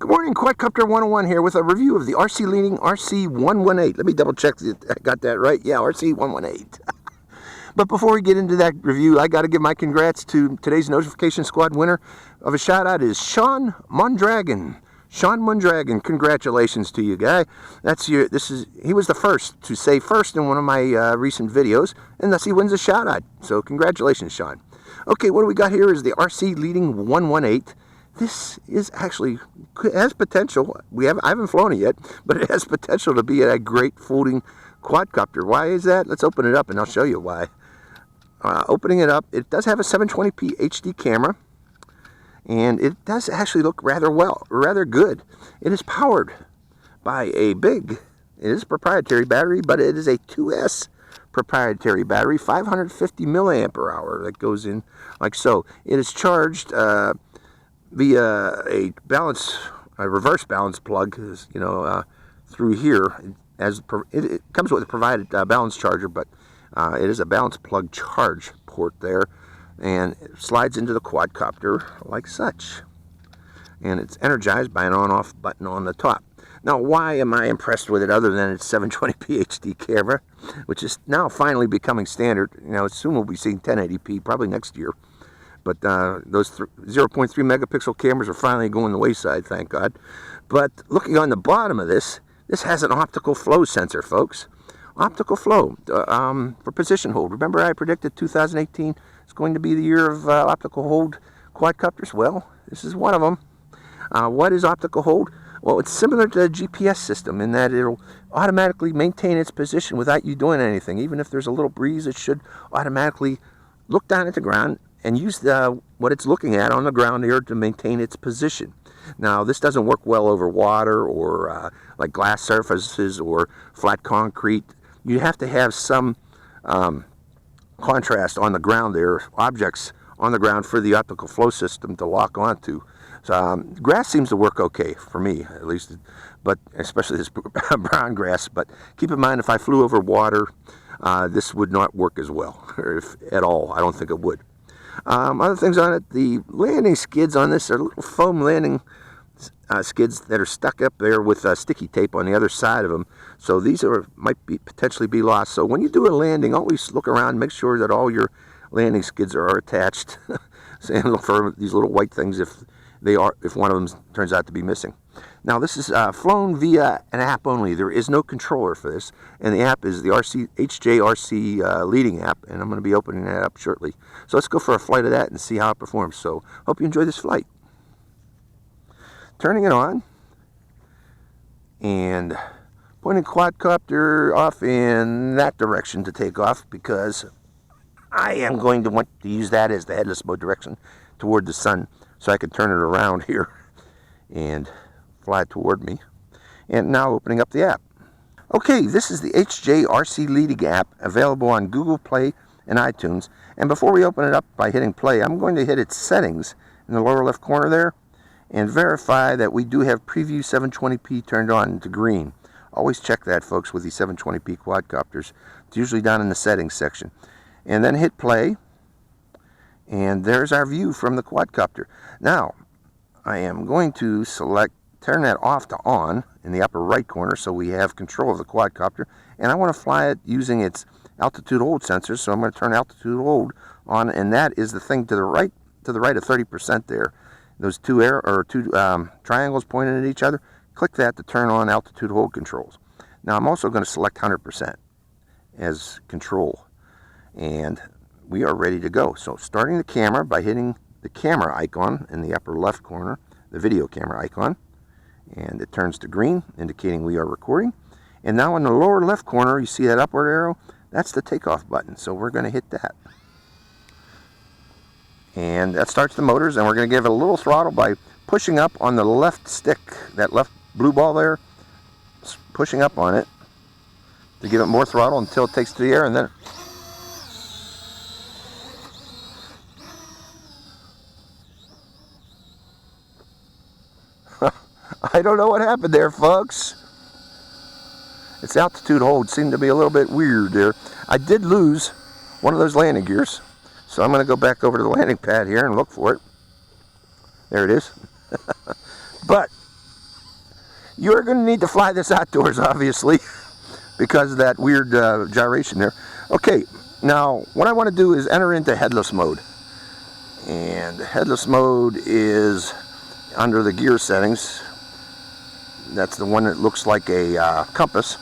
Good morning, Quadcopter 101 here with a review of the RC leading RC118. Let me double check that I got that right. Yeah, RC118. But before we get into that review, I got to give my congrats to today's Notification Squad winner of a shout out is Sean Mondragon. Sean Mondragon, congratulations to you, guy. He was the first to say first in one of my recent videos, and thus he wins a shout out. So congratulations, Sean. Okay, what do we got here is the RC leading 118. This is actually, has potential. I haven't flown it yet, but it has potential to be a great folding quadcopter. Why is that? Let's open it up and I'll show you why. Opening it up, it does have a 720p HD camera, and it does actually look rather good. It is powered by it is proprietary battery, but it is a 2S proprietary battery, 550 milliampere hour that goes in like so. It is charged via a reverse balance plug, through here. It comes with a provided balance charger, but it is a balance plug charge port there, and it slides into the quadcopter like such. And it's energized by an on-off button on the top. Now, why am I impressed with it other than its 720p HD camera, which is now finally becoming standard? Soon we'll be seeing 1080p, probably next year. But those 0.3 megapixel cameras are finally going the wayside, thank God. But looking on the bottom of this has an optical flow sensor, folks. Optical flow for position hold. Remember I predicted 2018 is going to be the year of optical hold quadcopters? Well, this is one of them. What is optical hold? Well, it's similar to a GPS system in that it'll automatically maintain its position without you doing anything. Even if there's a little breeze, it should automatically look down at the ground and use what it's looking at on the ground here to maintain its position. Now, this doesn't work well over water or like glass surfaces or flat concrete. You have to have some contrast on the ground there, objects on the ground for the optical flow system to lock onto. So, grass seems to work okay, for me at least, but especially this brown grass. But keep in mind, if I flew over water, this would not work as well, or if at all. I don't think it would. Other things on it, the landing skids on this are little foam landing skids that are stuck up there with sticky tape on the other side of them. So these might potentially be lost. So when you do a landing, always look around, make sure that all your landing skids are attached. And look for these little white things if one of them turns out to be missing. Now, this is flown via an app only. There is no controller for this, and the app is the HJRC leading app, and I'm going to be opening that up shortly. So let's go for a flight of that and see how it performs. So hope you enjoy this flight. Turning it on, and pointing quadcopter off in that direction to take off, because I am going to want to use that as the headless mode direction toward the sun, so I can turn it around here and fly toward me. And now opening up the app. Okay, this is the HJRC leading app, available on Google Play and iTunes. And before we open it up by hitting play, I'm going to hit its settings in the lower left corner there and verify that we do have preview 720p turned on to green. Always check that, folks, with these 720p quadcopters. It's usually down in the settings section. And then hit play, and there's our view from the quadcopter. Now, I am going to turn that off to on in the upper right corner so we have control of the quadcopter, and I want to fly it using its altitude hold sensor, so I'm going to turn altitude hold on, and that is the thing to the right of 30% there. Those two triangles pointing at each other, click that to turn on altitude hold controls. Now I'm also going to select 100% as control, and we are ready to go. So starting the camera by hitting the camera icon in the upper left corner, the video camera icon, and it turns to green, indicating we are recording. And now in the lower left corner, you see that upward arrow? That's the takeoff button, so we're going to hit that. And that starts the motors, and we're going to give it a little throttle by pushing up on the left stick, that left blue ball there, pushing up on it to give it more throttle until it takes to the air, and then I don't know what happened there, folks. Its altitude hold seemed to be a little bit weird there. I did lose one of those landing gears, so I'm going to go back over to the landing pad here and look for it. There it is. But You're going to need to fly this outdoors, obviously, because of that weird gyration there. Okay, now what I want to do is enter into headless mode. And headless mode is under the gear settings. That's the one that looks like a compass.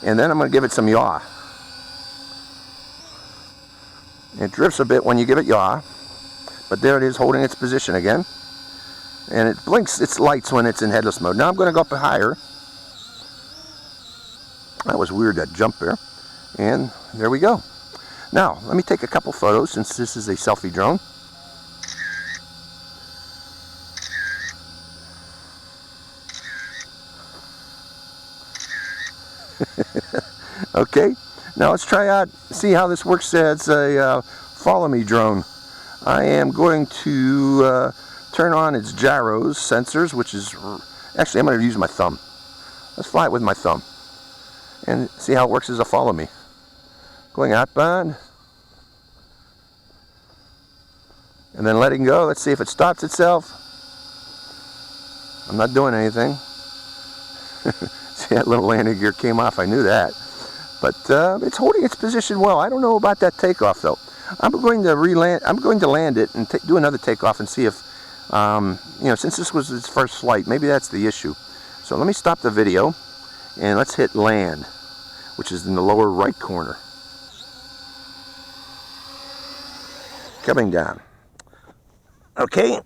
And then I'm going to give it some yaw. It drifts a bit when you give it yaw, but there it is holding its position again. And it blinks its lights when it's in headless mode. Now I'm going to go up higher. That was weird, that jump there. And there we go. Now, let me take a couple photos since this is a selfie drone. Okay, now let's try out, see how this works as a follow me drone. I am going to turn on its gyros sensors, which is, actually I'm going to use my thumb. Let's fly it with my thumb and see how it works as a follow me. Going outbound and then letting go. Let's see if it stops itself. I'm not doing anything. See, that little landing gear came off, I knew that. But it's holding its position well. I don't know about that takeoff though. I'm going to land it and do another takeoff and see if, you know, since this was its first flight, maybe that's the issue. So let me stop the video and let's hit land, which is in the lower right corner. Coming down. Okay.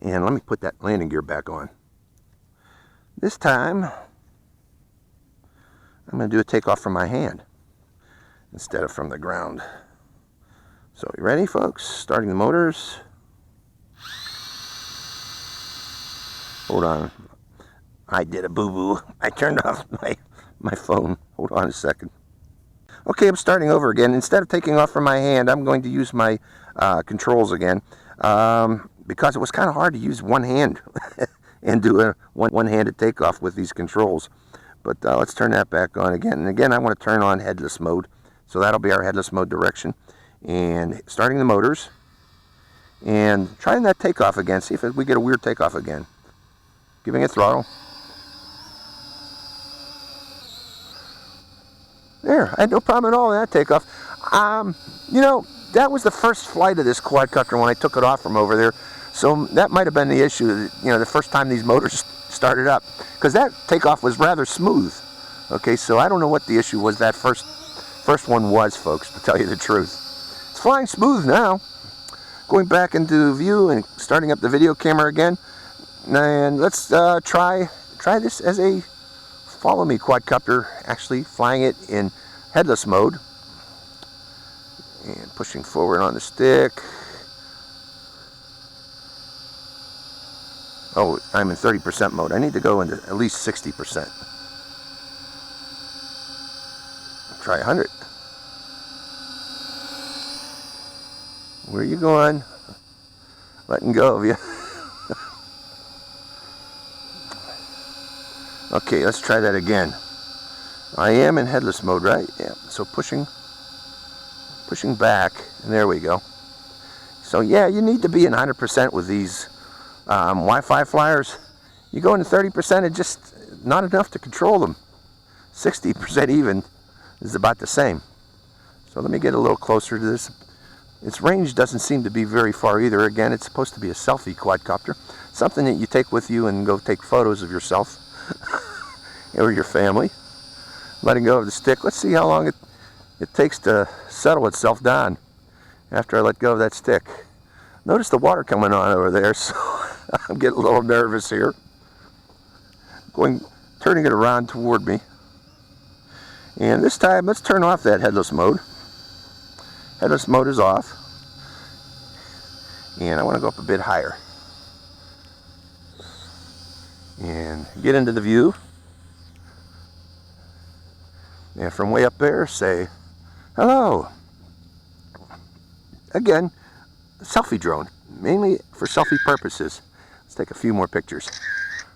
And let me put that landing gear back on. This time, I'm going to do a takeoff from my hand instead of from the ground. So, you ready, folks? Starting the motors. Hold on. I did a boo-boo. I turned off my phone. Hold on a second. Okay, I'm starting over again. Instead of taking off from my hand, I'm going to use my controls again because it was kind of hard to use one hand and do a one-handed takeoff with these controls. But let's turn that back on again. And again, I want to turn on headless mode. So that'll be our headless mode direction. And starting the motors. And trying that takeoff again. See if we get a weird takeoff again. Giving it throttle. There, I had no problem at all in that takeoff. You know, that was the first flight of this quadcopter when I took it off from over there. So that might have been the issue, you know, the first time these motors started up. Because that takeoff was rather smooth. Okay, so I don't know what the issue was that first one was, folks, to tell you the truth. It's flying smooth now. Going back into view and starting up the video camera again. And let's try this as a follow me quadcopter, actually flying it in headless mode. And pushing forward on the stick. Oh, I'm in 30% mode. I need to go into at least 60%. Try 100. Where are you going? Letting go of you. Okay, let's try that again. I am in headless mode, right? Yeah, so pushing back, and there we go. So yeah, you need to be in 100% with these Wi-Fi flyers. You go into 30%, it's just not enough to control them. 60% even is about the same. So let me get a little closer to this. Its range doesn't seem to be very far either. Again, it's supposed to be a selfie quadcopter, something that you take with you and go take photos of yourself or your family. Letting go of the stick. Let's see how long it takes to settle itself down after I let go of that stick. Notice the water coming on over there, so I'm getting a little nervous here. Turning it around toward me. And this time, let's turn off that headless mode. Headless mode is off. And I want to go up a bit higher. And get into the view. And from way up there, say, hello. Again, selfie drone, mainly for selfie purposes. Let's take a few more pictures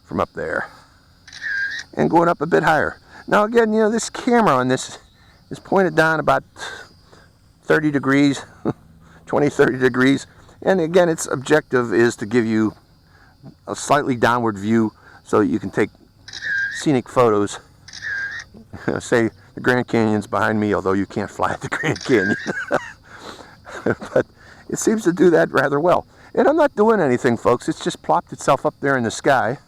from up there. And going up a bit higher. Now again, you know, this camera on this is pointed down about 30 degrees, 20, 30 degrees. And again, its objective is to give you a slightly downward view so you can take scenic photos. Say the Grand Canyon's behind me, although you can't fly at the Grand Canyon. But it seems to do that rather well. And I'm not doing anything, folks. It's just plopped itself up there in the sky.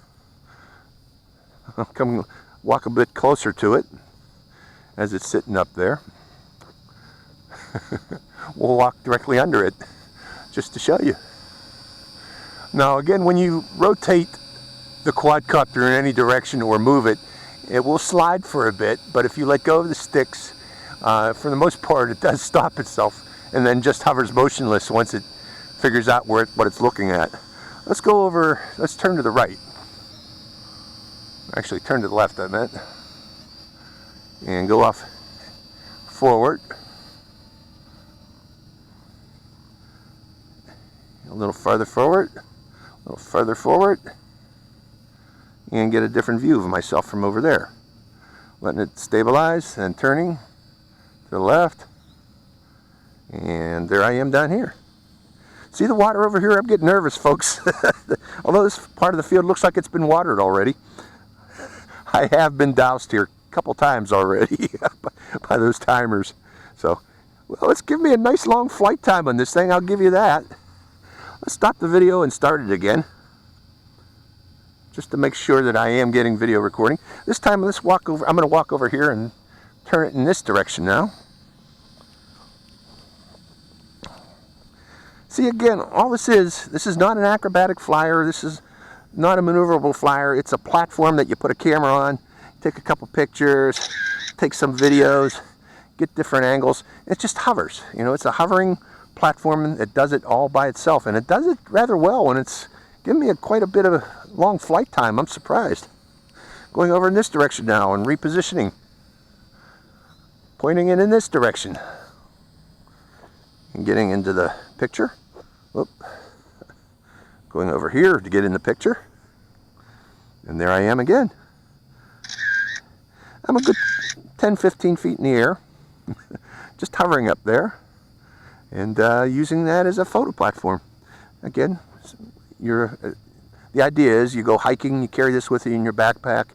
I'll come walk a bit closer to it as it's sitting up there. We'll walk directly under it just to show you. Now again, when you rotate the quadcopter in any direction or move it, it will slide for a bit, but if you let go of the sticks, for the most part it does stop itself and then just hovers motionless once it figures out what it's looking at. Let's go over, let's turn to the right. Actually turn to the left, I meant. And go off forward. A little farther forward, a little further forward, and get a different view of myself from over there. Letting it stabilize and turning to the left, and there I am down here. See the water over here? I'm getting nervous, folks. Although this part of the field looks like it's been watered already. I have been doused here a couple times already by those timers. So, well, let's give me a nice long flight time on this thing, I'll give you that. Let's stop the video and start it again, just to make sure that I am getting video recording. This time, let's walk over. I'm going to walk over here and turn it in this direction now. See, again, all this is not an acrobatic flyer. This is not a maneuverable flyer. It's a platform that you put a camera on, take a couple pictures, take some videos, get different angles. It just hovers. You know, it's a hovering platform that does it all by itself, and it does it rather well, and it's giving me quite a bit of a long flight time. I'm surprised. Going over in this direction now and repositioning, pointing it in this direction and getting into the picture. Whoop. Going over here to get in the picture, and there I am again. I'm a good 10-15 feet in the air, just hovering up there, and using that as a photo platform. Again, the idea is you go hiking, you carry this with you in your backpack,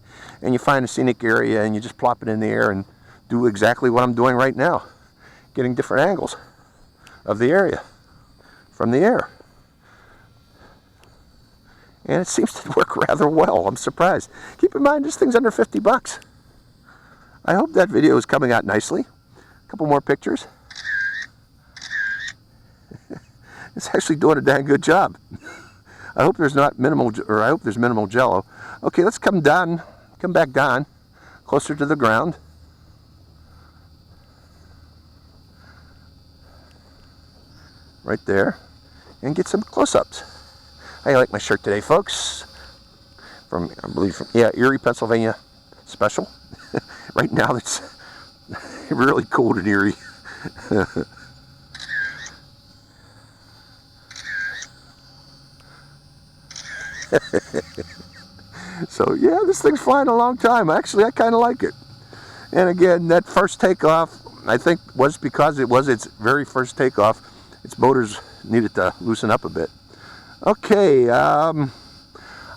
and you find a scenic area and you just plop it in the air and do exactly what I'm doing right now, getting different angles of the area from the air. And it seems to work rather well. I'm surprised. Keep in mind, this thing's under 50 bucks. I hope that video is coming out nicely. A couple more pictures. It's actually doing a dang good job. I hope there's not minimal, or I hope there's minimal jello. Okay, let's come back down, closer to the ground. Right there, and get some close-ups. How you like my shirt today, folks? From, I believe, Erie, Pennsylvania special. Right now, it's really cold in Erie. So yeah, this thing's flying a long time. Actually, I kind of like it. And again, that first takeoff, I think, was because it was its very first takeoff. Its motors needed to loosen up a bit. Okay, I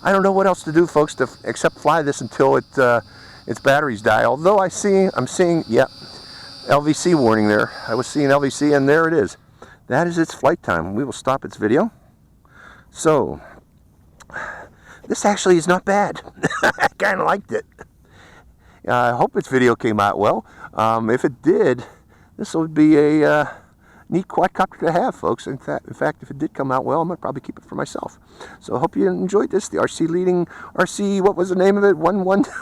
don't know what else to do, folks, except fly this until its batteries die. Although I'm seeing, yeah, LVC warning there. I was seeing LVC, and there it is. That is its flight time. We will stop its video. So, this actually is not bad. I kind of liked it. I hope its video came out well. If it did, this would be a neat quadcopter to have, folks. In fact, if it did come out well, I'm going to probably keep it for myself. So I hope you enjoyed this. The RC, what was the name of it? 110?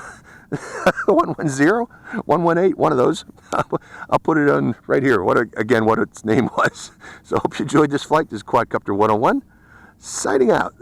118, one of those. I'll put it on right here, what its name was. So I hope you enjoyed this flight. This is Quadcopter 101, signing out.